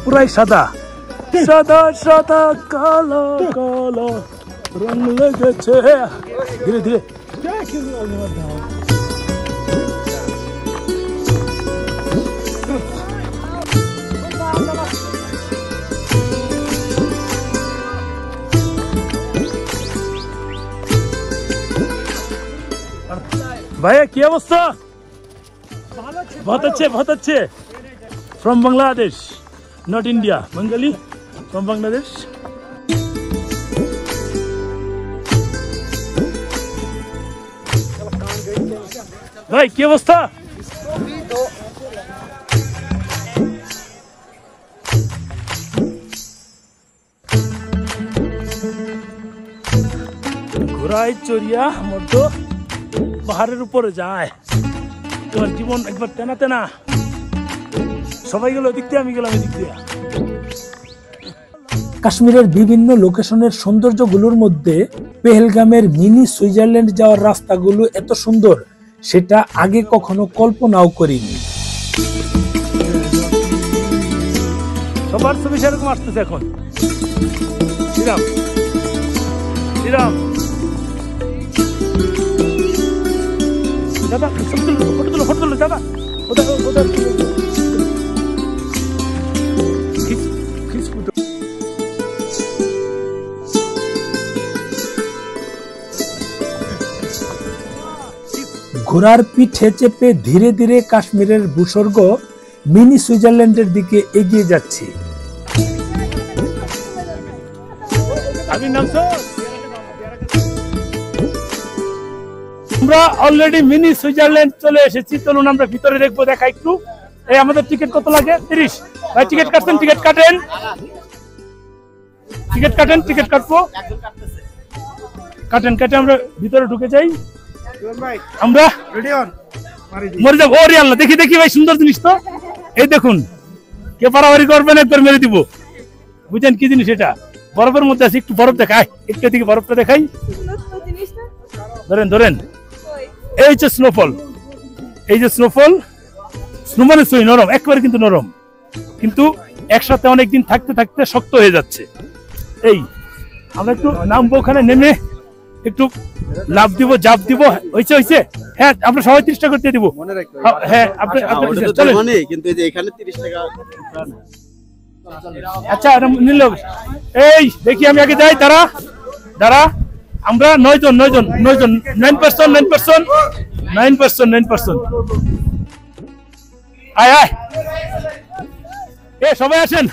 পুরাই সাদা সাদা সাদা কালো কালো রং লেগেছে ধীরে ধীরে ভাইয়া কি অবস্থা बहुत अच्छे from Bangladesh not India Bengali from Bangladesh भाई क्या अवस्था घोड़ाई चोरिया मर्द পাহাড়ের উপরে যায় তোমার জীবন একবার তেনা তেনা সবাই গেল দিক দিয়ে আমি গেলাম এদিক দিয়ে কাশ্মীরের বিভিন্ন লোকেশনের সৌন্দর্যগুলোর মধ্যে পেহেলগামের মিনি সুইজারল্যান্ড যাওয়ার রাস্তাগুলো এত সুন্দর সেটা আগে কখনো কল্পনাও করিনি সবার ছবি সেরকম আসতেছে এখন শ্রীরাম শ্রীরাম दादा फोटो लो दादा उधर खींच फोटो ঘোড়ার পিঠে চেপে ধীরে ধীরে কাশ্মীরের ভূস্বর্গ মিনি সুইজারল্যান্ডের দিকে এগিয়ে যাচ্ছে আমি নামছো আমরা অলরেডি মিনি সুইজারল্যান্ড চলে এসেছি চলুন আমরা ভিতরে দেখবো দেখা একটু এই আমাদের টিকিট কত লাগে 30 ভাই টিকিট কাটছেন টিকিট কাটবো কাটেন কেটে আমরা ভিতরে ঢুকে যাই আমরা মরে যাবো ওরে আল্লাহ দেখি দেখি ভাই সুন্দর জিনিস তো এই দেখুন কে পারাবারি করবেন একবার মেরে দিব বুঝেন কি জিনিস এটা বরফের মধ্যে আছে একটু বরফ দেখাই একটু দিকে বরফটা দেখাই ধরেন এই যে স্নোফল স্নো মানে সই নরম একবারে কিন্তু নরম কিন্তু একসাথে অনেকদিন থাকতে থাকতে শক্ত হয়ে যাচ্ছে এই আমরা একটু নামবো ওখানে নেমে একটু লাভ দিব জাপ দিব হয়েছে হ্যাঁ আমরা সবাই 30 টাকা করে দিব হ্যাঁ আপনি কিন্তু এই যে এখানে 30 টাকা আচ্ছা নিল এই দেখি আমি আগে যাই দাঁড়া আমরা 9 জন 9 পার্সন আয় এ সবাই আসেন